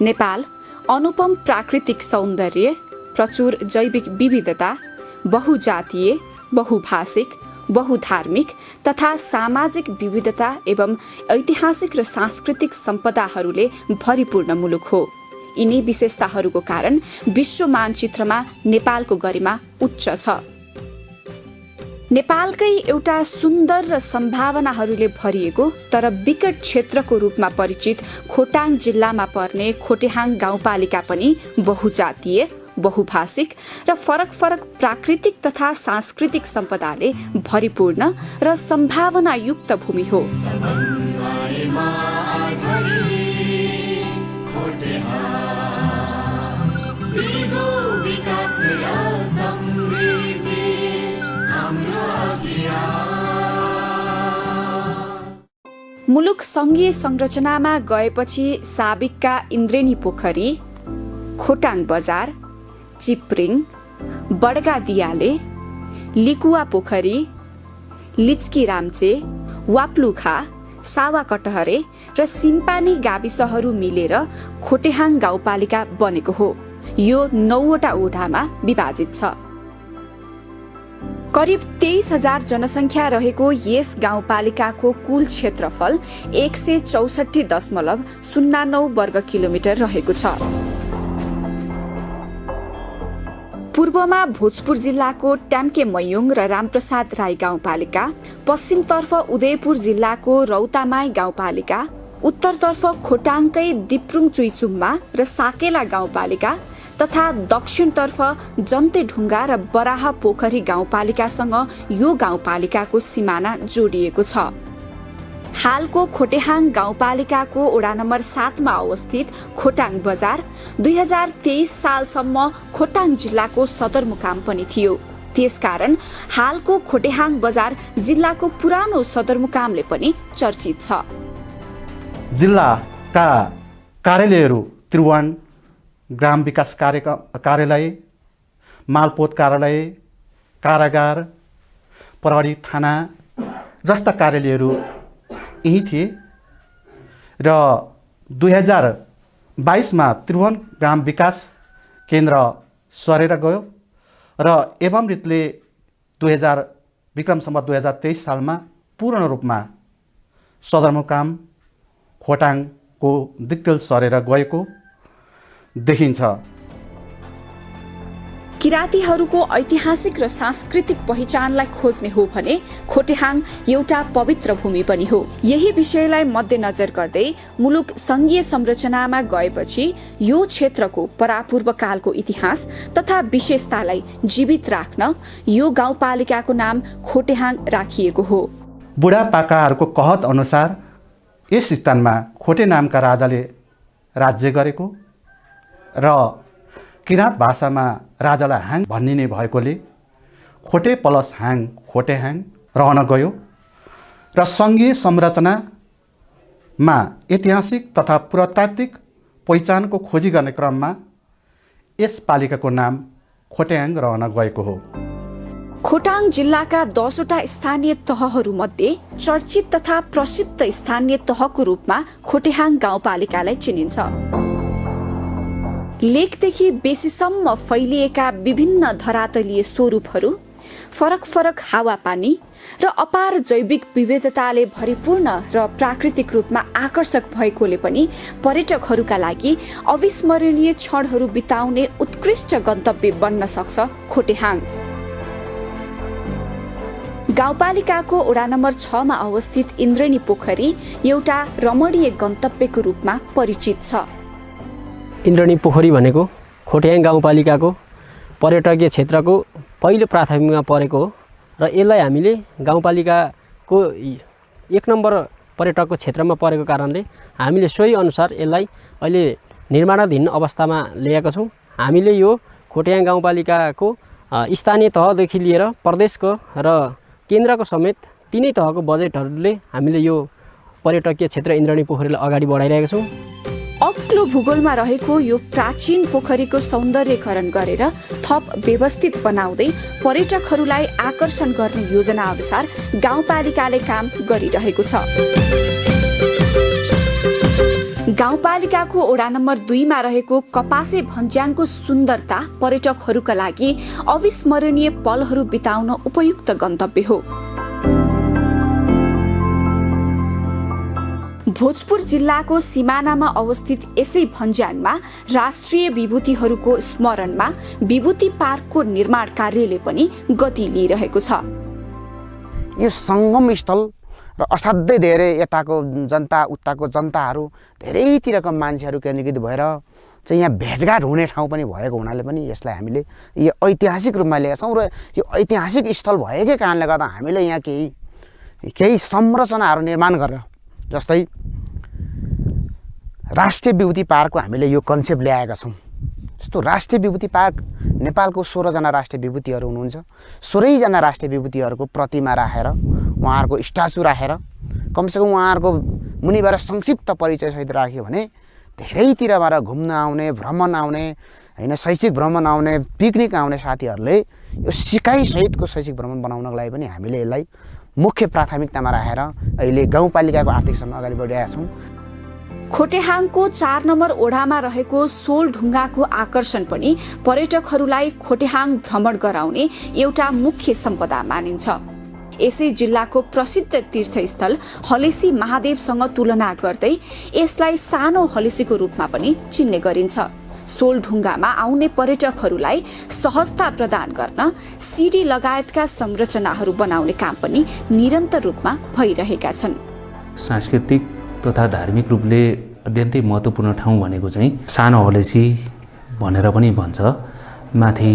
नेपाल अनुपम प्राकृतिक सौन्दर्य, प्रचुर जैविक विविधता, बहुजातीय, बहुभाषिक, बहुधार्मिक तथा सामाजिक विविधता एवं ऐतिहासिक र सांस्कृतिक सम्पदाहरूले भरिपूर्ण मुलुक हो। यिनी विशेषताहरूको कारण विश्व मानचित्रमा नेपालको गरिमा उच्च छ। नेपालकै एउटा सुन्दर र सम्भावनाहरूले भरिएको तर विकट क्षेत्रको रूपमा परिचित खोटाङ जिल्लामा पर्ने खोटेहाङ गाउँपालिका पनि बहुजातीय, बहुभाषिक र फरक फरक प्राकृतिक तथा सांस्कृतिक सम्पदाले भरिपूर्ण र सम्भावनायुक्त भूमि हो। मुलुक सङ्घीय संरचनामा गएपछि साबिकका इन्द्रेणी पोखरी, खोटाङ बजार, चिप्रिङ, बडगा दियाले, लिकुवा पोखरी, लिच्की राम्चे, वाप्लुखा, सावा कटहरे र सिम्पानी गाविसहरू मिलेर खोटेहाङ गाउँपालिका बनेको हो। यो 9वटा ओढामा विभाजित छ। करिब 23,000 जनसङ्ख्या रहेको यस गाउँपालिकाको कुल क्षेत्रफल 164.09 वर्ग किलोमिटर रहेको छ। पूर्वमा भोजपुर जिल्लाको ट्याम्के मयुङ र रामप्रसाद राई गाउँपालिका, पश्चिमतर्फ उदयपुर जिल्लाको रौतामाई गाउँपालिका, उत्तरतर्फ खोटाङकै दिप्रुङ चुइचुम्मा र साकेला गाउँपालिका तथा दक्षिणतर्फ जन्तेढुङ्गा र बराह पोखरी गाउँपालिकासँग यो गाउँपालिकाको सिमाना जोडिएको छ। हालको खोटेहाङ गाउँपालिकाको वडा नम्बर 7 मा अवस्थित खोटाङ बजार 2023 सालसम्म खोटाङ जिल्लाको सदरमुकाम पनि थियो। त्यसकारण हालको खोटेहाङ बजार जिल्लाको पुरानो सदरमुकामले पनि चर्चित छ। जिल्लाका कार्यालयहरू त्रिभुवन ग्राम विकास कार्यालय, मालपोत कार्यालय, कारागार, प्रहरी थाना जस्ता कार्यालयहरू यही थिए र 2022 मा त्रिभुवन ग्राम विकास केन्द्र सरेर गयो र एवं रीतिले विक्रम सम्वत 2023 सालमा पूर्ण रूपमा सदरमुकाम खोटाङको दिक्तेल सरेर गएको देखिन्छ। किरातीहरूको ऐतिहासिक र सांस्कृतिक पहिचानलाई खोज्ने हो भने खोटेहाङ एउटा पवित्र भूमि पनि हो। यही विषयलाई मध्यनजर गर्दै मुलुक सङ्घीय संरचनामा गएपछि यो क्षेत्रको परापूर्वकालको इतिहास तथा विशेषतालाई जीवित राख्न यो गाउँपालिकाको नाम खोटेहाङ राखिएको हो। बुढापाकाहरूको कहत अनुसार यस स्थानमा खोटे नामका राजाले राज्य गरेको र किराँत भाषामा राजालाई हाङ भनिने भएकोले खोटे प्लस हाङ खोटेहाङ रहन गयो र सङ्घीय संरचनामा ऐतिहासिक तथा पुरातात्विक पहिचानको खोजी गर्ने क्रममा यस पालिकाको नाम खोटेहाङ रहन गएको हो। खोटाङ जिल्लाका 10वटा स्थानीय तहहरूमध्ये चर्चित तथा प्रसिद्ध स्थानीय तहको रूपमा खोटेहाङ गाउँपालिकालाई चिनिन्छ। लेकदेखि बेसीसम्म फैलिएका विभिन्न धरातलीय स्वरूपहरू, फरक फरक हावापानी र अपार जैविक विविधताले भरिपूर्ण र प्राकृतिक रूपमा आकर्षक भएकोले पनि पर्यटकहरूका लागि अविस्मरणीय क्षणहरू बिताउने उत्कृष्ट गन्तव्य बन्न सक्छ खोटेहाङ। गाउँपालिकाको वडा नम्बर 6 मा अवस्थित इन्द्रेणी पोखरी एउटा रमणीय गन्तव्यको रूपमा परिचित छ। इन्द्रेणी पोखरी भनेको खोटेहाङ गाउँपालिकाको पर्यटकीय क्षेत्रको पहिलो प्राथमिकमा परेको हो र यसलाई हामीले गाउँपालिकाको 1 नम्बर पर्यटकको क्षेत्रमा परेको कारणले हामीले सोही अनुसार यसलाई अहिले निर्माणाधीन अवस्थामा ल्याएका छौँ। हामीले यो खोटेहाङ गाउँपालिकाको स्थानीय तहदेखि लिएर प्रदेशको र केन्द्रको समेत तीनै तहको बजेटहरूले हामीले यो पर्यटकीय क्षेत्र इन्द्रेणी पोखरीलाई अगाडि बढाइरहेका छौँ। अग्लो भूगोलमा रहेको यो प्राचीन पोखरीको सौन्दर्यकरण गरेर थप व्यवस्थित बनाउँदै पर्यटकहरूलाई आकर्षण गर्ने योजना अनुसार गाउँपालिकाले काम गरिरहेको छ। गाउँपालिकाको वडा नम्बर 2 मा रहेको कपासे भन्ज्याङको सुन्दरता पर्यटकहरूका लागि अविस्मरणीय पलहरू बिताउन उपयुक्त गन्तव्य हो। भोजपुर जिल्लाको सिमानामा अवस्थित यसै भन्ज्याङमा राष्ट्रिय विभूतिहरूको स्मरणमा विभूति पार्कको निर्माण कार्यले पनि गति लिइरहेको छ। यो सङ्गम स्थल र असाध्यै धेरै यताको जनता उताको जनताहरू धेरैतिरका मान्छेहरू केन्द्रीकृत भएर चाहिँ यहाँ भेटघाट हुने ठाउँ पनि भएको हुनाले पनि यसलाई हामीले यो ऐतिहासिक रूपमा लिएका छौँ र यो ऐतिहासिक स्थल भएकै कारणले गर्दा हामीले यहाँ केही संरचनाहरू निर्माण गरेर, जस्तै राष्ट्रिय विभूति पार्कको हामीले यो कन्सेप्ट ल्याएका छौँ। जस्तो राष्ट्रिय विभूति पार्क नेपालको 16 जना राष्ट्रिय विभूतिहरू हुनुहुन्छ। 16 जना राष्ट्रिय विभूतिहरूको प्रतिमा राखेर, उहाँहरूको स्ट्याचु राखेर, कमसेकम उहाँहरूको मुनिबाट संक्षिप्त परिचय सहित राख्यो भने धेरैतिरबाट घुम्न आउने, भ्रमण आउने, हैन शैक्षिक भ्रमण आउने, पिकनिक आउने साथीहरूले यो सिकाइसहितको शैक्षिक भ्रमण बनाउनको लागि पनि हामीले यसलाई मुख्य प्राथमिकतामा राखेर अहिले गाउँपालिकाको आर्थिक सम्म अगाडि बढिरहेका छौँ। खोटेहाङको 4 नम्बर ओढामा रहेको सोलढुङ्गाको आकर्षण पनि पर्यटकहरूलाई खोटेहाङ भ्रमण गराउने एउटा मुख्य सम्पदा मानिन्छ। यसै जिल्लाको प्रसिद्ध तीर्थस्थल हलेसी महादेवसँग तुलना गर्दै यसलाई सानो हलेसीको रूपमा पनि चिन्ने गरिन्छ। सोलढुङ्गामा आउने पर्यटकहरूलाई सहजता प्रदान गर्न सिडी लगायतका संरचनाहरू बनाउने काम पनि निरन्तर रूपमा भइरहेका छन्। सांस्कृतिक तथा धार्मिक रूपले अत्यन्तै महत्त्वपूर्ण ठाउँ भनेको चाहिँ सानो हलेसी भनेर पनि भन्छ। माथि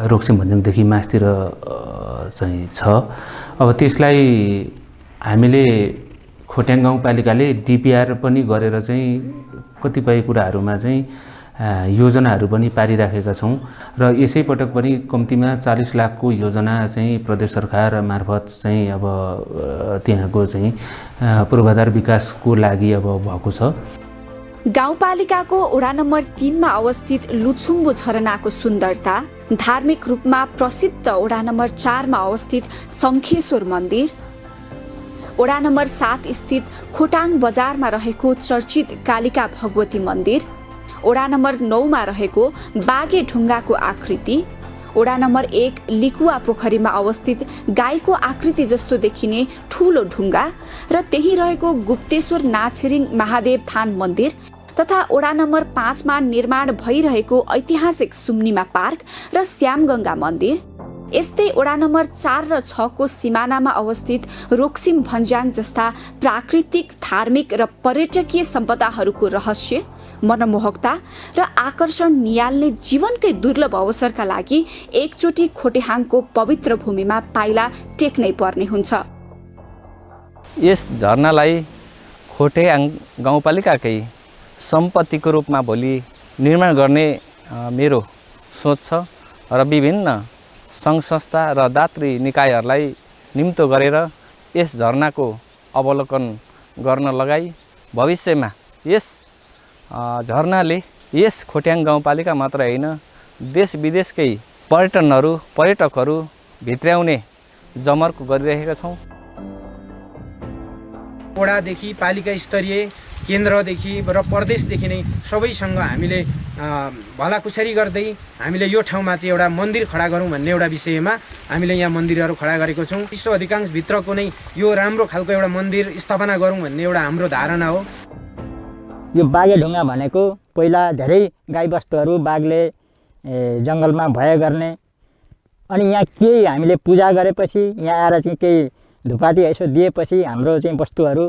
रोक्सिम भन्ज्याङदेखि मास्तिर चाहिँ छ। अब त्यसलाई हामीले खोट्याङ गाउँपालिकाले डिपिआर पनि गरेर चाहिँ कतिपय कुराहरूमा चाहिँ योजनाहरू पनि पारिराखेका छौँ र यसै पटक पनि कम्तीमा 40 लाखको योजना चाहिँ प्रदेश सरकार मार्फत चाहिँ अब त्यहाँको चाहिँ पूर्वाधार विकासको लागि अब भएको छ। गाउँपालिकाको वडा नम्बर 3 मा अवस्थित लुछुम्बु झरनाको सुन्दरता, धार्मिक रूपमा प्रसिद्ध वडा नम्बर 4 मा अवस्थित शङ्खेश्वर मन्दिर, वडा नम्बर 7 स्थित खोटाङ बजारमा रहेको चर्चित कालिका भगवती मन्दिर, वडा नम्बर 9 मा रहेको बागे ढुङ्गाको आकृति, वडा नम्बर 1 लिकुवा पोखरीमा अवस्थित गाईको आकृति जस्तो देखिने ठूलो ढुङ्गा र त्यही रहेको गुप्तेश्वर नाछिरिङ महादेव थान मन्दिर तथा वडा नम्बर 5 मा निर्माण भइरहेको ऐतिहासिक सुम्निमा पार्क र श्यामगङ्गा मन्दिर, यस्तै वडा नम्बर 4 र 6 को सिमानामा अवस्थित रोक्सिम भन्ज्याङ जस्ता प्राकृतिक, धार्मिक र पर्यटकीय सम्पदाहरूको रहस्य, मनमोहकता र आकर्षण नियाल्ने जीवनकै दुर्लभ अवसरका लागि एकचोटि खोटेहाङको पवित्र भूमिमा पाइला टेक्नै पर्ने हुन्छ। यस झरनालाई खोटेहाङ गाउँपालिकाकै सम्पत्तिको रूपमा भोलि निर्माण गर्ने मेरो सोच छ र विभिन्न सङ्घ संस्था र दात्री निकायहरूलाई निम्तो गरेर यस झरनाको अवलोकन गर्न लगाई भविष्यमा यस झरनाले यस खोट्याङ गाउँपालिका मात्र होइन देश विदेशकै पर्यटकहरू भित्र्याउने जमर्को गरिरहेका छौँ। वडादेखि पालिका स्तरीय, केन्द्रदेखि र प्रदेशदेखि नै सबैसँग हामीले भलाकुसारी गर्दै हामीले यो ठाउँमा चाहिँ एउटा मन्दिर खडा गरौँ भन्ने एउटा विषयमा हामीले यहाँ मन्दिरहरू खडा गरेको छौँ। विश्व अधिकांश भित्रको नै यो राम्रो खालको एउटा मन्दिर स्थापना गरौँ भन्ने एउटा हाम्रो धारणा हो। यो बागे ढुङ्गा भनेको पहिला धेरै गाईबस्तुहरू बाघले जङ्गलमा भय गर्ने, अनि यहाँ केही हामीले पूजा गरेपछि यहाँ आएर चाहिँ केही धुपाती यसो दिएपछि हाम्रो चाहिँ वस्तुहरू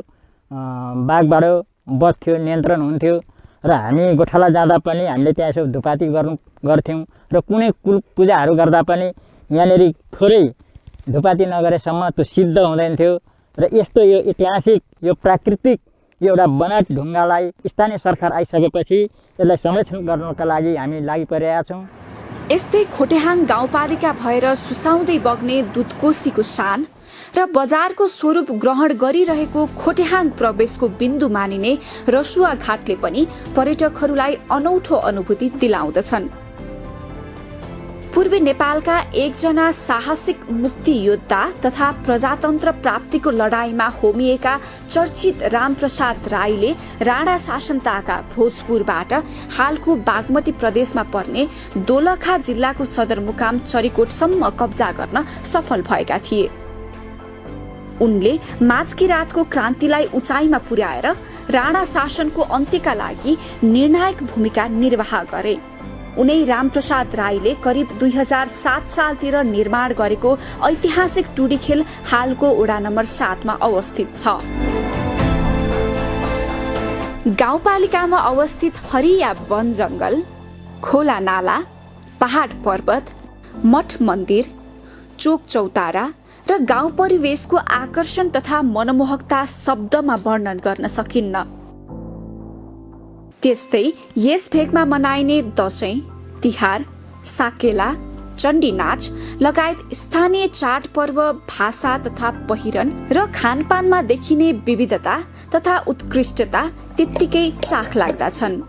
बाघबाट बच्थ्यो, नियन्त्रण हुन्थ्यो र हामी गोठाला जाँदा पनि हामीले त्यहाँ यसो धुपाती गर्थ्यौँ र कुनै पूजाहरू गर्दा पनि यहाँनिर थोरै धुपाती नगरेसम्म त्यो सिद्ध हुँदैन थियो। र यस्तो यो ऐतिहासिक, यो प्राकृतिक एउटा बनाट ढुङ्गालाई स्थानीय सरकार आइसकेपछि यसलाई संरक्षण गर्नका लागि हामी लागि परिरहेका छौँ। यस्तै खोटेहाङ गाउँपालिका भएर सुसाउँदै बग्ने दुधकोसीको शान र बजारको स्वरूप ग्रहण गरिरहेको खोटेहाङ प्रवेशको बिन्दु मानिने रसुवा घाटले पनि पर्यटकहरूलाई अनौठो अनुभूति दिलाउँदछन्। पूर्वी नेपालका एकजना साहसिक मुक्ति योद्धा तथा प्रजातन्त्र प्राप्तिको लडाईँमा होमिएका चर्चित रामप्रसाद राईले राणा शासनताका भोजपुरबाट हालको बागमती प्रदेशमा पर्ने दोलखा जिल्लाको सदरमुकाम चरिकोटसम्म कब्जा गर्न सफल भएका थिए। उनले माझकिरातको क्रान्तिलाई उचाइमा पुर्याएर राणा शासनको अन्त्यका लागि निर्णायक भूमिका निर्वाह गरे। उनै रामप्रसाद राईले करिब 2007 सालतिर निर्माण गरेको ऐतिहासिक टुडीखेल हालको वडा नम्बर 7 मा अवस्थित छ। गाउँपालिकामा अवस्थित हरिया वन जंगल, खोला नाला, पहाड पर्वत, मठ मन्दिर, चोक चौतारा र गाउँ परिवेशको आकर्षण तथा मनमोहकता शब्दमा वर्णन गर्न सकिन्न। त्यस्तै यस भेगमा मनाइने दशैं, तिहार, साकेला, चण्डी नाच लगायत स्थानीय चाडपर्व, भाषा तथा पहिरन र खानपानमा देखिने विविधता तथा उत्कृष्टता त्यत्तिकै चाख लाग्दा छन्।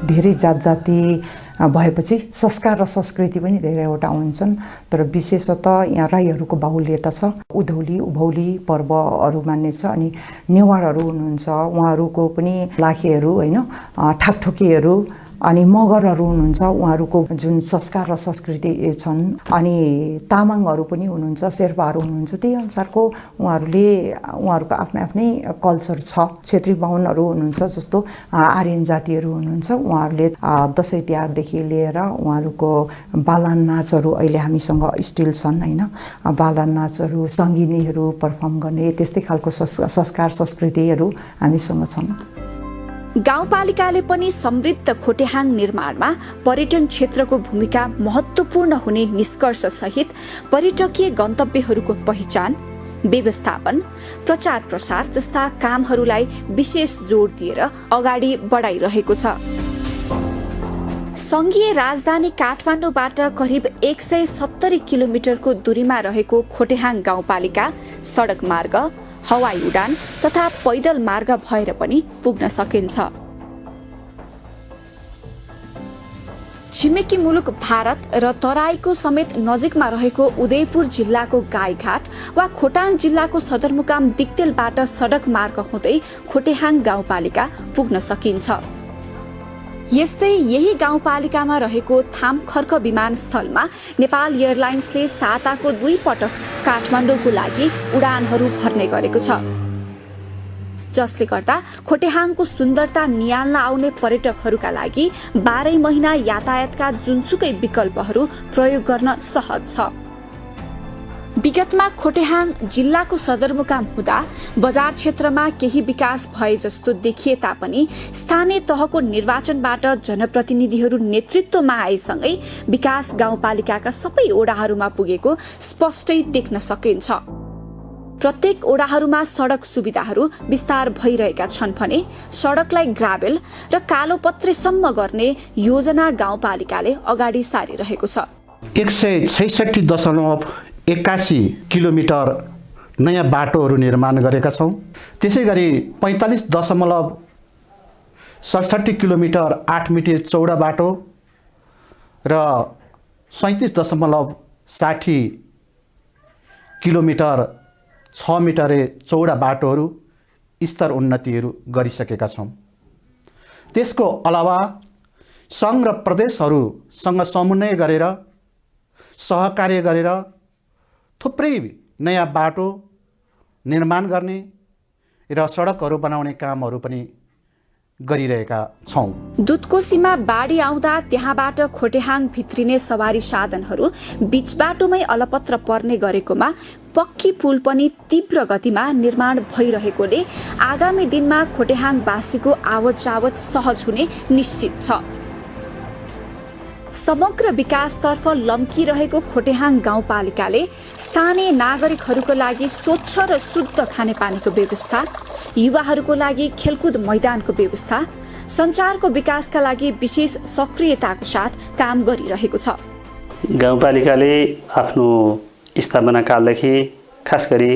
धेरै जात-जाति भएपछि संस्कार र संस्कृति पनि धेरैवटा हुन्छन्, तर विशेषतः यहाँ राईहरूको बाहुल्यता छ। उधौली उभौली पर्वहरू मान्ने छ। अनि नेवारहरू हुनुहुन्छ, उहाँहरूको पनि लाखेहरू होइन, ठाकठोकीहरू, अनि मगरहरू हुनुहुन्छ, उहाँहरूको जुन संस्कार र संस्कृति छन्। अनि तामाङहरू पनि हुनुहुन्छ, शेर्पाहरू हुनुहुन्छ, त्यही अनुसारको उहाँहरूको आफ्नै आफ्नै कल्चर छ। क्षेत्री बाहुनहरू हुनुहुन्छ, जस्तो आर्यन जातिहरू हुनुहुन्छ, उहाँहरूले दसैँ तिहारदेखि लिएर उहाँहरूको बालन नाचहरू अहिले हामीसँग स्टिल छन् होइन। बालन नाचहरू, सङ्गिनीहरू पर्फर्म गर्ने त्यस्तै खालको संस्कार संस्कृतिहरू हामीसँग छन्। गाउँपालिकाले पनि समृद्ध खोटेहाङ निर्माणमा पर्यटन क्षेत्रको भूमिका महत्त्वपूर्ण हुने निष्कर्ष सहित पर्यटकीय गन्तव्यहरूको पहिचान, व्यवस्थापन, प्रचार प्रसार जस्ता कामहरूलाई विशेष जोड दिएर अगाडि बढाइरहेको छ। संघीय राजधानी काठमाडौँबाट करिब 170 किलोमिटरको दूरीमा रहेको खोटेहाङ गाउँपालिका सडक मार्ग, हवाई उडान तथा पैदल मार्ग भएर पनि पुग्न सकिन्छ। छिमेकी मुलुक भारत र तराईको समेत नजिकमा रहेको उदयपुर जिल्लाको गाईघाट वा खोटाङ जिल्लाको सदरमुकाम दिक्तेलबाट सडक मार्ग हुँदै खोटेहाङ गाउँपालिका पुग्न सकिन्छ। यस्तै यही गाउँपालिकामा रहेको थामखर्क विमानस्थलमा नेपाल एयरलाइन्सले साताको 2 पटक काठमाडौँको लागि उडानहरू भर्ने गरेको छ, जसले गर्दा खोटेहाङको सुन्दरता नियाल्न आउने पर्यटकहरूका लागि 12 महिना यातायातका जुनसुकै विकल्पहरू प्रयोग गर्न सहज छ। विगतमा खोटेहाङ जिल्लाको सदरमुकाम हुँदा बजार क्षेत्रमा केही विकास भए जस्तो देखिए तापनि स्थानीय तहको निर्वाचनबाट जनप्रतिनिधिहरू नेतृत्वमा आएसँगै विकास गाउँपालिकाका सबै ओडाहरूमा पुगेको स्पष्टै देख्न सकिन्छ। प्रत्येक ओडाहरूमा सडक सुविधाहरू विस्तार भइरहेका छन् भने सडकलाई ग्राभेल र कालोपत्रेसम्म गर्ने योजना गाउँपालिकाले अगाडि सारिरहेको छ। 166.81 किलोमिटर नयाँ बाटोहरू निर्माण गरेका छौँ। त्यसै गरी 45.67 किलोमिटर 8 मिटर चौडा बाटो र 37.60 किलोमिटर 6 मिटर चौडा बाटोहरू स्तर उन्नतिहरू गरिसकेका छौँ। त्यसको अलावा सङ्घ र प्रदेशहरूसँग समन्वय गरेर सहकार्य गरेर थुप्रै नयाँ बाटो निर्माण गर्ने र सडकहरू बनाउने कामहरू पनि गरिरहेका छौँ। दुधकोशीमा बाढी आउँदा त्यहाँबाट खोटेहाङ भित्रिने सवारी साधनहरू बीच बाटोमै अलपत्र पर्ने गरेकोमा पक्की पुल पनि तीव्र गतिमा निर्माण भइरहेकोले आगामी दिनमा खोटेहाङवासीको आवत जावत सहज हुने निश्चित छ। समग्र विकासतर्फ लम्किरहेको खोटेहाङ गाउँपालिकाले स्थानीय नागरिकहरूको लागि स्वच्छ र शुद्ध खानेपानीको व्यवस्था, युवाहरूको लागि खेलकुद मैदानको व्यवस्था, सञ्चारको विकासका लागि विशेष सक्रियताको साथ काम गरिरहेको छ। गाउँपालिकाले आफ्नो स्थापना कालदेखि खास गरी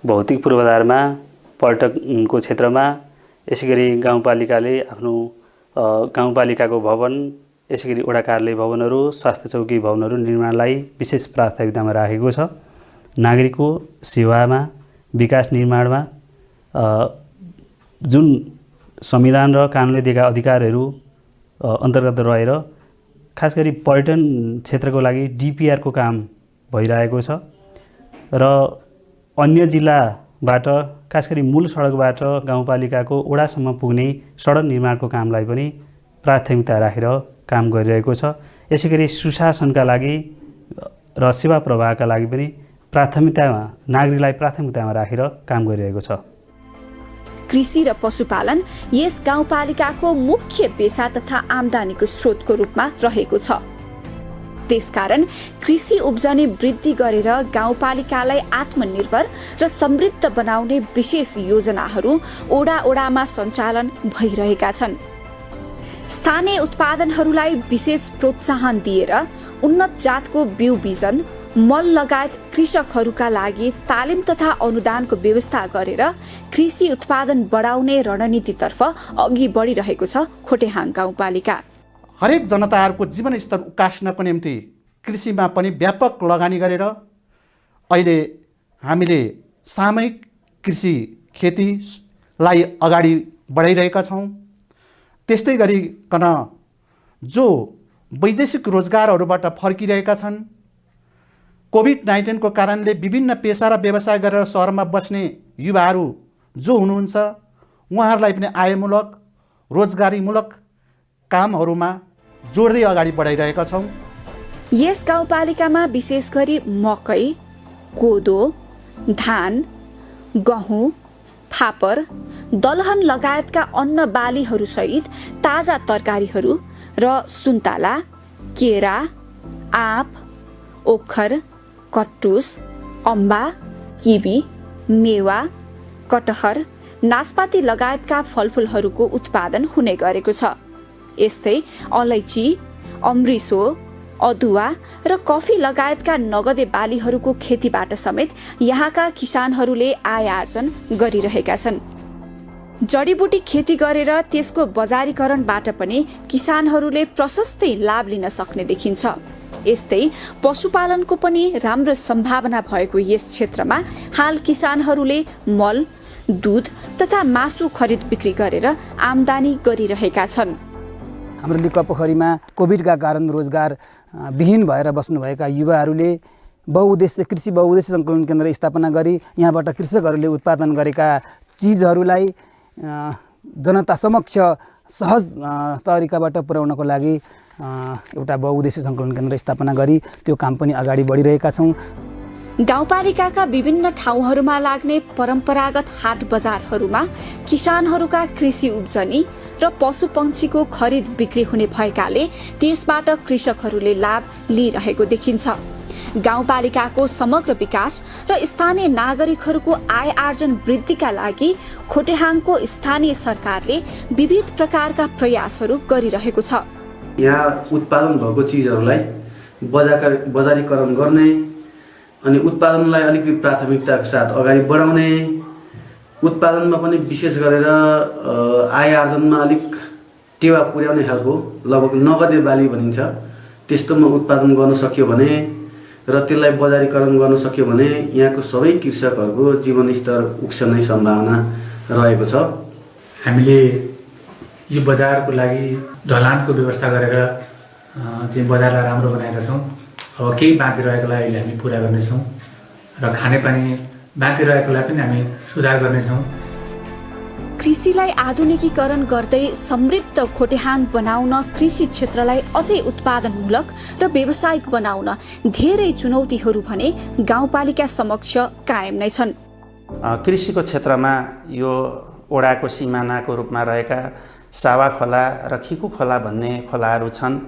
भौतिक पूर्वाधारमा पर्यटनको क्षेत्रमा यसै गरी गाउँपालिकाले आफ्नो गाउँपालिकाको भवन यसै गरी वडा कार्यालय भवनहरू, स्वास्थ्य चौकी भवनहरू निर्माणलाई विशेष प्राथमिकतामा राखेको छ। नागरिकको सेवामा, विकास निर्माणमा जुन संविधान र कानुनले दिएका अधिकारहरू अन्तर्गत रहेर खास गरी पर्यटन क्षेत्रको लागि डिपिआरको काम भइरहेको छ र अन्य जिल्लाबाट खास गरी मूल सडकबाट गाउँपालिकाको वडासम्म पुग्ने सडक निर्माणको कामलाई पनि प्राथमिकता राखेर काम गरिरहेको छ। यसै गरी सुशासनका लागि र सेवा प्रवाहका लागि पनि नागरिकलाई प्राथमिकतामा राखेर काम गरिरहेको छ। कृषि र पशुपालन यस गाउँपालिकाको मुख्य पेशा तथा आम्दानीको स्रोतको रूपमा रहेको छ। त्यसकारण कृषि उब्जनी वृद्धि गरेर गाउँपालिकालाई आत्मनिर्भर र समृद्ध बनाउने विशेष योजनाहरू ओडामा सञ्चालन भइरहेका छन्। स्थानीय उत्पादनहरूलाई विशेष प्रोत्साहन दिएर उन्नत जातको बिउ बिजन, मल लगायत कृषकहरूका लागि तालिम तथा अनुदानको व्यवस्था गरेर कृषि उत्पादन बढाउने रणनीतितर्फ अघि बढिरहेको छ खोटेहाङ गाउँपालिका। हरेक जनताहरूको जीवनस्तर उकास्नको निम्ति कृषिमा पनि व्यापक लगानी गरेर अहिले हामीले सामूहिक कृषि खेतीलाई अगाडि बढाइरहेका छौँ। त्यस्तै गरिकन जो वैदेशिक रोजगारहरूबाट फर्किरहेका छन्, कोभिड-19 को कारणले विभिन्न पेशा र व्यवसाय गरेर सहरमा बस्ने युवाहरू जो हुनुहुन्छ उहाँहरूलाई पनि आयमूलक रोजगारीमूलक कामहरूमा जोड्दै अगाडि बढाइरहेका छौँ। यस गाउँपालिकामा विशेष गरी मकै, कोदो, धान, गहुँ, फापर, दलहन लगायतका अन्न बालीहरू सहित ताजा तरकारीहरू र सुन्तला, केरा, आँप, ओखर, कटुस, अम्बा, किवी, मेवा, कटहर, नास्पाती लगायतका फलफुलहरूको उत्पादन हुने गरेको छ। यस्तै अलैँची, अमृसो, अदुवा र कफी लगायतका नगदे बालीहरूको खेतीबाट समेत यहाँका किसानहरूले आय आर्जन गरिरहेका छन्। जडीबुटी खेती गरेर त्यसको बजारीकरणबाट पनि किसानहरूले प्रशस्तै लाभ लिन सक्ने देखिन्छ। यस्तै पशुपालनको पनि राम्रो सम्भावना भएको यस क्षेत्रमा हाल किसानहरूले मल, दूध तथा मासु खरिद बिक्री गरेर आम्दानी गरिरहेका छन्। हाम्रो लिक्वापोखरीमा कोभिडका कारण रोजगार विहीन भएर बस्नुभएका युवाहरूले कृषि बहुउद्देश्य सङ्कलन केन्द्र स्थापना गरी यहाँबाट कृषकहरूले उत्पादन गरेका चिजहरूलाई जनता समक्ष सहज तरिकाबाट पुर्याउनको लागि एउटा बहुउद्देश्य सङ्कलन केन्द्र स्थापना गरी त्यो काम पनि अगाडि बढिरहेका छौँ। गाउँपालिकाका विभिन्न ठाउँहरूमा लाग्ने परम्परागत हाट बजारहरूमा किसानहरूका कृषि उब्जनी र पशुपक्षीको खरिद बिक्री हुने भएकाले त्यसबाट कृषकहरूले लाभ लिइरहेको देखिन्छ। गाउँपालिकाको समग्र विकास र स्थानीय नागरिकहरूको आय आर्जन वृद्धिका लागि खोटेहाङको स्थानीय सरकारले विविध प्रकारका प्रयासहरू गरिरहेको छ। यहाँ उत्पादन भएको चिजहरूलाई बजारीकरण गर्ने अनि उत्पादनलाई अलिकति प्राथमिकताको साथ अगाडि बढाउने, उत्पादनमा पनि विशेष गरेर आय आर्जनमा अलिक टेवा पुर्याउने खालको लगभग नगदे बाली भनिन्छ त्यस्तोमा उत्पादन गर्न सक्यो भने र त्यसलाई बजारीकरण गर्न सक्यो भने यहाँको सबै कृषकहरूको जीवनस्तर उक्सने सम्भावना रहेको छ। हामीले यो बजारको लागि ढलानको व्यवस्था गरेर चाहिँ बजारलाई राम्रो बनाएका छौँ। अब केही बाँकी रहेकोलाई अहिले हामी पुरा गर्नेछौँ र खानेपानी बाँकी रहेकोलाई पनि हामी सुधार गर्नेछौँ। कृषिलाई आधुनिकीकरण गर्दै समृद्ध खोटेहाङ बनाउन कृषि क्षेत्रलाई अझै उत्पादनमूलक र व्यावसायिक बनाउन धेरै चुनौतीहरू भने गाउँपालिका समक्ष कायम नै छन्। कृषिको क्षेत्रमा यो ओडाको सिमानाको रूपमा रहेका सावा खोला र खिकु खोला भन्ने खोलाहरू छन्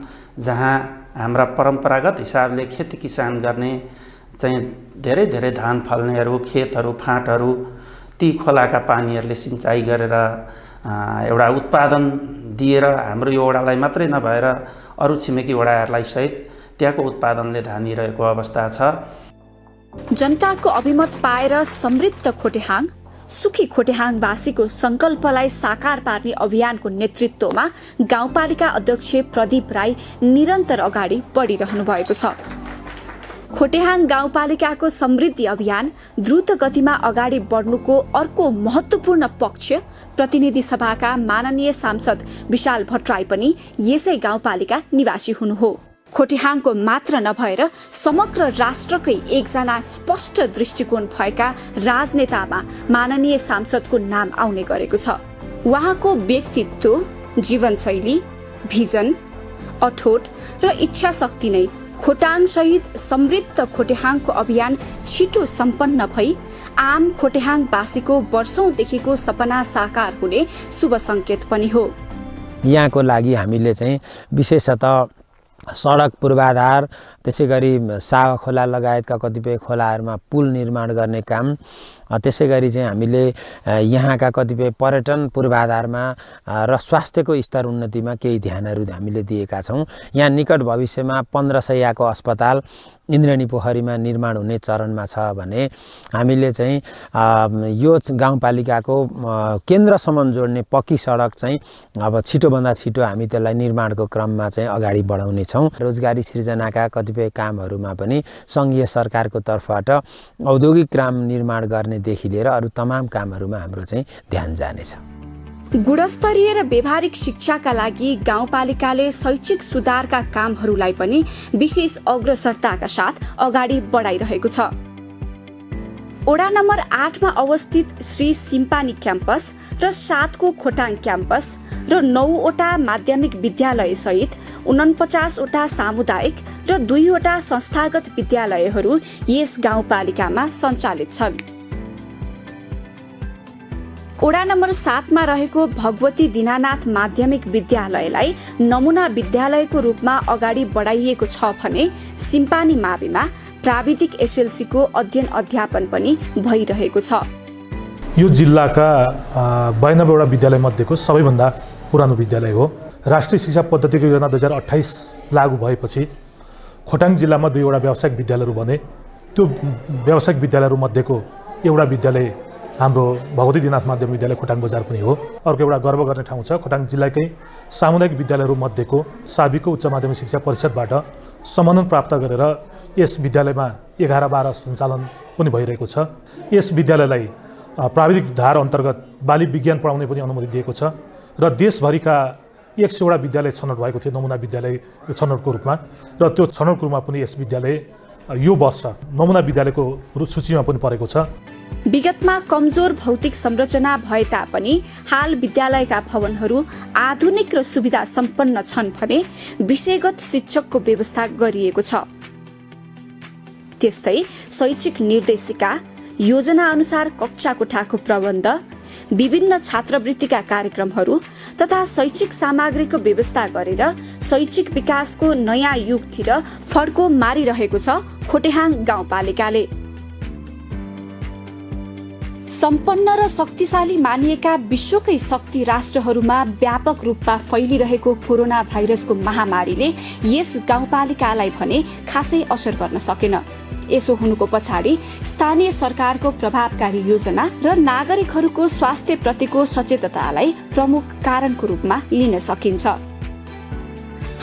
जहाँ हाम्रा परम्परागत हिसाबले खेती किसान गर्ने चाहिँ धेरै धेरै धान फल्नेहरू, खेतहरू, फाँटहरू ती खोलाका पानीहरूले सिँचाइ गरेर एउटा उत्पादन दिएर हाम्रो यो ओडालाई मात्रै नभएर अरू छिमेकी ओडाहरूलाई सहित त्यहाँको उत्पादनले धानिरहेको अवस्था छ। जनताको अभिमत पाएर समृद्ध खोटेहाङ सुखी खोटेहाङवासीको सङ्कल्पलाई साकार पार्ने अभियानको नेतृत्वमा गाउँपालिका अध्यक्ष प्रदीप राई निरन्तर अगाडि बढिरहनु भएको छ। खोटेहाङ गाउँपालिकाको समृद्धि अभियान द्रुत गतिमा अगाडि बढ्नुको अर्को महत्त्वपूर्ण पक्ष प्रतिनिधि सभाका माननीय सांसद विशाल भट्टराई पनि यसै गाउँपालिका निवासी हुनु हो। खोटेहाङको मात्र नभएर समग्र राष्ट्रकै एकजना स्पष्ट दृष्टिकोण भएका राजनेतामा माननीय सांसदको नाम आउने गरेको छ। उहाँको व्यक्तित्व, जीवनशैली, भिजन, अठोट र इच्छा शक्ति नै खोटाङ सहित समृद्ध खोटेहाङको अभियान छिटो सम्पन्न भई आम खोटेहाङवासीको वर्षौंदेखिको सपना साकार हुने शुभ संकेत पनि हो। यहाँको लागि हामीले चाहिँ विशेषतः सडक पूर्वाधार, त्यसै गरी सावा खोला लगायतका कतिपय खोलाहरूमा पुल निर्माण गर्ने काम, त्यसै गरी चाहिँ हामीले यहाँका कतिपय पर्यटन पूर्वाधारमा र स्वास्थ्यको स्तर उन्नतिमा केही ध्यानहरू हामीले दिएका छौँ। यहाँ निकट भविष्यमा 15 शय्याको अस्पताल इन्द्रेणी पोखरीमा निर्माण हुने चरणमा छ भने हामीले चाहिँ यो गाउँपालिकाको केन्द्रसम्म जोड्ने पक्की सडक चाहिँ अब छिटोभन्दा छिटो हामी त्यसलाई निर्माणको क्रममा चाहिँ अगाडि बढाउनेछौँ। रोजगारी सृजनाका कतिपय कामहरूमा पनि सङ्घीय सरकारको तर्फबाट औद्योगिक ग्राम निर्माण गर्नेदेखि लिएर अरू तमाम कामहरूमा हाम्रो चाहिँ ध्यान जानेछ। गुणस्तरीय र व्यावहारिक शिक्षाका लागि गाउँपालिकाले शैक्षिक सुधारका कामहरूलाई पनि विशेष अग्रसरताका साथ अगाडि बढाइरहेको छ। ओडा नम्बर 8 मा अवस्थित श्री सिम्पानी क्याम्पस र 7 को खोटाङ क्याम्पस र 9 वटा माध्यमिक विद्यालय सहित 49 वटा सामुदायिक र 2 वटा संस्थागत विद्यालयहरू यस गाउँपालिकामा सञ्चालित छन्। ओडा नम्बर 7 मा रहेको भगवती दीनानाथ माध्यमिक विद्यालयलाई नमुना विद्यालयको रूपमा अगाडि बढाइएको छ भने सिम्पानी माविमा प्राविधिक एसएलसी को अध्ययन अध्यापन पनि भइरहेको छ। यो जिल्लाका 92 वटा विद्यालय मध्येको सबैभन्दा पुरानो विद्यालय हो। राष्ट्रिय शिक्षा पद्धतिको योजना 2028 लागू भएपछि खोटाङ जिल्लामा 2 वटा व्यावसायिक विद्यालयहरू बने। त्यो व्यावसायिक विद्यालयहरू मध्येको एउटा विद्यालय हाम्रो भगवती दीनानाथ माध्यमिक विद्यालय खोटाङ बजार पनि हो। अर्को एउटा गर्व गर्ने ठाउँ छ, खोटाङ जिल्लाकै सामुदायिक विद्यालयहरू मध्येको साबिकको उच्च माध्यमिक शिक्षा परिषदबाट समन्वय प्राप्त गरेर यस विद्यालयमा 11-12 सञ्चालन पनि भइरहेको छ। यस विद्यालयलाई प्राविधिक धार अन्तर्गत बाली विज्ञान पढाउने पनि अनुमति दिएको छ र देशभरिका 100 वटा विद्यालय छनौट भएको थियो नमुना विद्यालय छनौटको रूपमा, र त्यो छनौटको रूपमा पनि यस विद्यालय यो वर्ष नमुना विद्यालयको सूचीमा पनि परेको छ। विगतमा कमजोर भौतिक संरचना भए तापनि हाल विद्यालयका भवनहरू आधुनिक र सुविधा सम्पन्न छन् भने विषयगत शिक्षकको व्यवस्था गरिएको छ। त्यस्तै शैक्षिक निर्देशिका, योजना अनुसार कक्षा कोठाको प्रबन्ध, विभिन्न छात्रवृत्तिका कार्यक्रमहरू तथा शैक्षिक सामग्रीको व्यवस्था गरेर शैक्षिक विकासको नयाँ युगतिर फड्को मारिरहेको छ खोटेहाङ गाउँपालिकाले। सम्पन्न र शक्तिशाली मानिएका विश्वकै शक्ति राष्ट्रहरूमा व्यापक रूपमा फैलिरहेको कोरोना भाइरसको महामारीले यस गाउँपालिकालाई भने खासै असर गर्न सकेन। यसो हुनुको पछाडि स्थानीय सरकारको प्रभावकारी योजना र नागरिकहरूको स्वास्थ्य प्रतिको सचेततालाई प्रमुख कारणको रूपमा लिन सकिन्छ।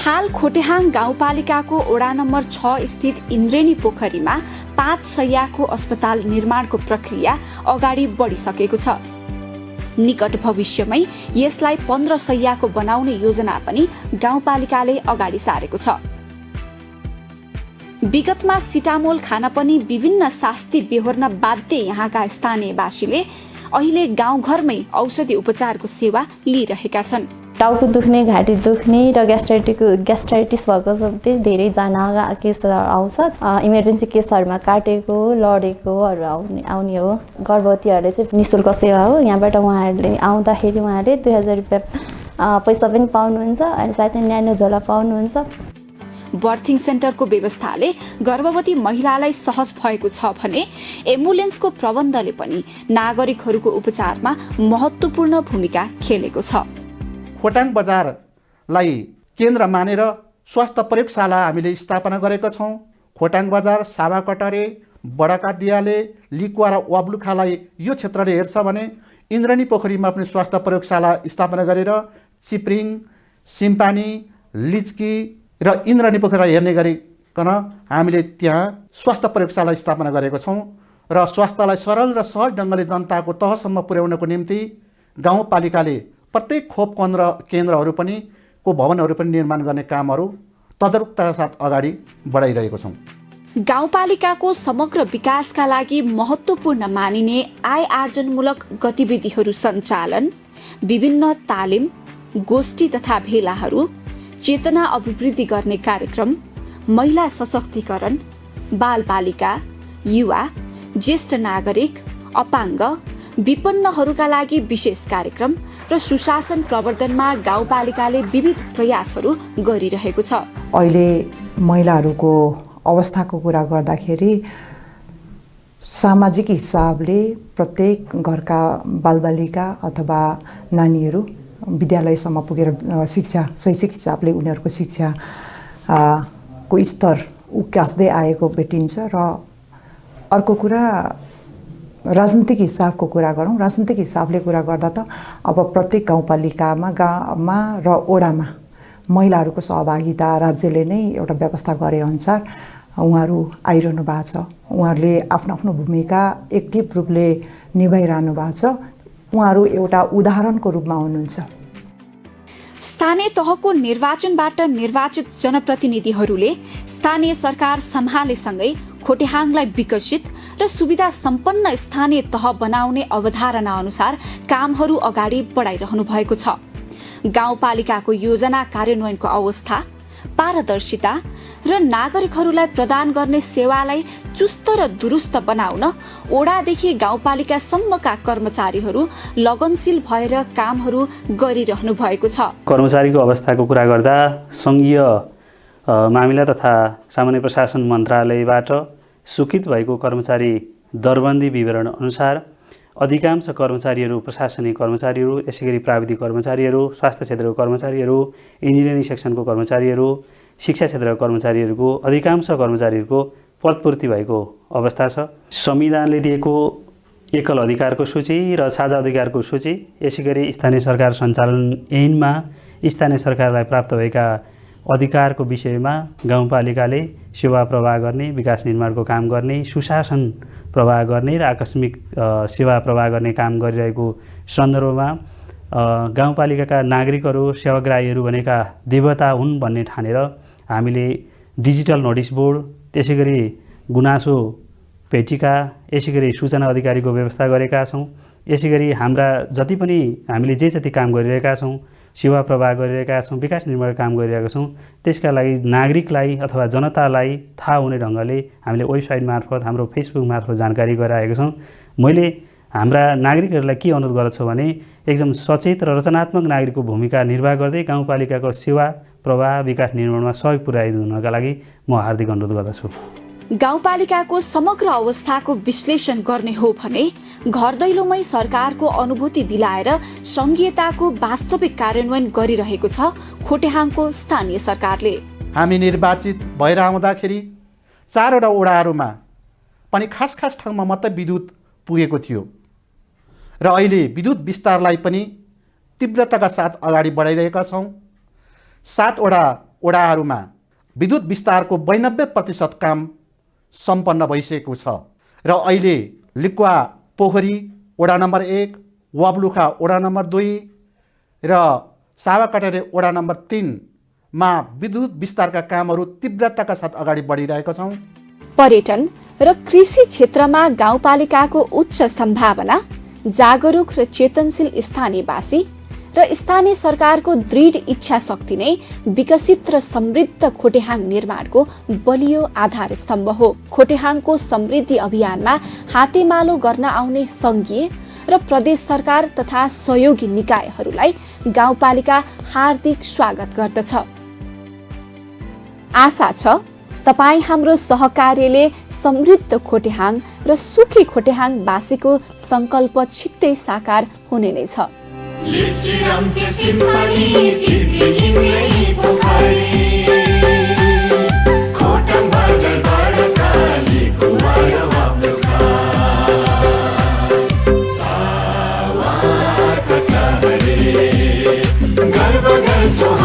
हाल खोटेहाङ गाउँपालिकाको ओडा नम्बर 6 स्थित इन्द्रेणी पोखरीमा 5 शय्याको अस्पताल निर्माणको प्रक्रिया अगाडि बढिसकेको छ। निकट भविष्यमै यसलाई 15 शय्याको बनाउने योजना पनि गाउँपालिकाले अगाडि सारेको छ। विगतमा सिटामोल खान पनि विभिन्न शास्ति बेहोर्न बाध्य यहाँका स्थानीयवासीले अहिले गाउँघरमै औषधि उपचारको सेवा लिइरहेका छन्। टाउको दुख्ने, घाँटी दुख्ने र ग्यास्ट्राइटिस भएको चाहिँ धेरैजना केसहरू आउँछ। इमर्जेन्सी केसहरूमा काटेको, लडेकोहरू आउने हो। गर्भवतीहरूले चाहिँ निःशुल्क सेवा हो। यहाँबाट उहाँहरूले आउँदाखेरि उहाँहरूले 2000 रुपियाँ पैसा पनि पाउनुहुन्छ अनि साथै न्यानो झोला पाउनुहुन्छ। बर्थिङ सेन्टरको व्यवस्थाले गर्भवती महिलालाई सहज भएको छ भने एम्बुलेन्सको प्रबन्धले पनि नागरिकहरूको उपचारमा महत्त्वपूर्ण भूमिका खेलेको छ। खोटाङ बजारलाई केन्द्र मानेर स्वास्थ्य प्रयोगशाला हामीले स्थापना गरेका छौँ। खोटाङ बजार, सावा कटरे, बडाका दियाले लिकुवा र वाब्लुखालाई यो क्षेत्रले हेर्छ भने इन्द्रनी पोखरीमा पनि स्वास्थ्य प्रयोगशाला स्थापना गरेर चिप्रिङ, सिम्पानी, लिच्की र इन्द्रनी पोखरीलाई हेर्ने गरिकन हामीले त्यहाँ स्वास्थ्य प्रयोगशाला स्थापना गरेको छौँ र स्वास्थ्यलाई सरल र सहज ढङ्गले जनताको तहसम्म पुर्याउनको निम्ति गाउँपालिकाले प्रत्येक खोप केन्द्रहरू पनि को भवनहरू पनि निर्माण गर्ने कामहरू तदारुकताका साथ अगाडि बढाइरहेको छौँ। गाउँपालिकाको समग्र विकासका लागि महत्त्वपूर्ण मानिने आय आर्जनमूलक गतिविधिहरू सञ्चालन, विभिन्न तालिम, गोष्ठी तथा भेलाहरू, चेतना अभिवृद्धि गर्ने कार्यक्रम, महिला सशक्तिकरण, बालबालिका, युवा, ज्येष्ठ नागरिक, अपाङ्ग, विपन्नहरूका लागि विशेष कार्यक्रम र सुशासन प्रवर्धनमा गाउँपालिकाले विविध प्रयासहरू गरिरहेको छ। अहिले महिलाहरूको अवस्थाको कुरा गर्दाखेरि सामाजिक हिसाबले प्रत्येक घरका बालबालिका अथवा नानीहरू विद्यालयसम्म पुगेर शैक्षिक हिसाबले उनीहरूको शिक्षा को स्तर उकास्दै आएको भेटिन्छ। र अर्को कुरा राजनीतिक हिसाबको कुरा गरौँ। राजनीतिक हिसाबले कुरा गर्दा त अब प्रत्येक गाउँपालिकामा र वडामा महिलाहरूको सहभागिता राज्यले नै एउटा व्यवस्था गरे अनुसार उहाँहरू आइरहनु भएको छ। उहाँहरूले आफ्नो आफ्नो भूमिका एक्टिभ रूपले निभाइरहनु भएको छ। उहाँहरू एउटा उदाहरणको रूपमा हुनुहुन्छ। स्थानीय तहको निर्वाचनबाट निर्वाचित जनप्रतिनिधिहरूले स्थानीय सरकार सम्हालेसँगै खोटेहाङलाई विकसित र सुविधा सम्पन्न स्थानीय तह बनाउने अवधारणा अनुसार कामहरू अगाडि बढाइरहनु भएको छ। गाउँपालिकाको योजना कार्यान्वयनको अवस्था, पारदर्शिता र नागरिकहरूलाई प्रदान गर्ने सेवालाई चुस्त र दुरुस्त बनाउन ओडादेखि गाउँपालिकासम्मका कर्मचारीहरू लगनशील भएर कामहरू गरिरहनु भएको छ। कर्मचारीको अवस्थाको कुरा गर्दा सङ्घीय मामिला तथा सामान्य प्रशासन मन्त्रालयबाट स्वीकृत भएको कर्मचारी दरबन्दी विवरण अनुसार अधिकांश कर्मचारीहरू प्रशासनिक कर्मचारीहरू, यसैगरी प्राविधिक कर्मचारीहरू, स्वास्थ्य क्षेत्रको कर्मचारीहरू, इन्जिनियरिङ सेक्सनको कर्मचारीहरू, शिक्षा क्षेत्रका कर्मचारीहरूको अधिकांश कर्मचारीहरूको पदपूर्ति भएको अवस्था छ। संविधानले दिएको एकल अधिकारको सूची र साझा अधिकारको सूची, यसैगरी स्थानीय सरकार सञ्चालन ऐनमा स्थानीय सरकारलाई प्राप्त भएका अधिकारको विषयमा गाउँपालिकाले सेवा प्रवाह गर्ने, विकास निर्माणको काम गर्ने, सुशासन प्रवाह गर्ने र आकस्मिक सेवा प्रवाह गर्ने काम गरिरहेको सन्दर्भमा गाउँपालिकाका नागरिकहरू, सेवाग्राहीहरू भनेका देवता हुन् भन्ने ठानेर हामीले डिजिटल नोटिस बोर्ड, त्यसैगरी गुनासो पेटिका, यसैगरी सूचना अधिकारीको व्यवस्था गरेका छौँ। यसैगरी हाम्रा जति पनि हामीले जे जति काम गरिरहेका छौँ, सेवा प्रवाह गरिरहेका छौँ, विकास निर्माण काम गरिरहेका छौँ, त्यसका लागि नागरिकलाई अथवा जनतालाई थाहा हुने ढङ्गले हामीले वेबसाइट मार्फत, हाम्रो फेसबुक मार्फत जानकारी गराएका छौँ। मैले हाम्रा नागरिकहरूलाई के अनुरोध गर्छु भने एकदम सचेत र रचनात्मक नागरिकको भूमिका निर्वाह गर्दै गाउँपालिकाको सेवा प्रवाह विकास निर्माणमा सहयोग पुर्याइदिनुका लागि म हार्दिक अनुरोध गर्दछु। गाउँपालिकाको समग्र अवस्थाको विश्लेषण गर्ने हो भने घर दैलोमै सरकारको अनुभूति दिलाएर संघीयताको वास्तविक कार्यान्वयन गरिरहेको छ खोटेहाङको स्थानीय सरकारले। हामी निर्वाचित भएर आउँदाखेरि 4वटा वडाहरूमा पनि खास ठाउँमा मात्रै विद्युत पुगेको थियो र अहिले विद्युत विस्तारलाई पनि तीव्रताका साथ अगाडि बढाइरहेका छौँ। 7वटा वडाहरूमा विद्युत विस्तारको 92% काम सम्पन्न भइसकेको छ र अहिले लिकुवा पोखरी वडा नम्बर 1, वाब्लुखा वडा नम्बर 2 र सावाकटेरे वडा नम्बर 3 मा विद्युत विस्तारका कामहरू तीव्रताका साथ अगाडि बढिरहेका छौँ। पर्यटन र कृषि क्षेत्रमा गाउँपालिकाको उच्च सम्भावना, जागरुक र चेतनशील स्थानीयवासी र स्थानीय सरकारको दृढ इच्छा शक्ति नै विकसित र समृद्ध खोटेहाङ निर्माणको बलियो आधार स्तम्भ हो। खोटेहाङको समृद्धि अभियानमा हातेमालो गर्न आउने संघीय र प्रदेश सरकार तथा सहयोगी निकायहरूलाई गाउँपालिका हार्दिक स्वागत गर्दछ। आशा छ तपाई हाम्रो सहकार्यले समृद्ध खोटेहाङ र सुखी खोटेहाङवासीको संकल्प छिट्टै साकार हुने नै छ। खोटाङ बजार बडकाली कुमार जो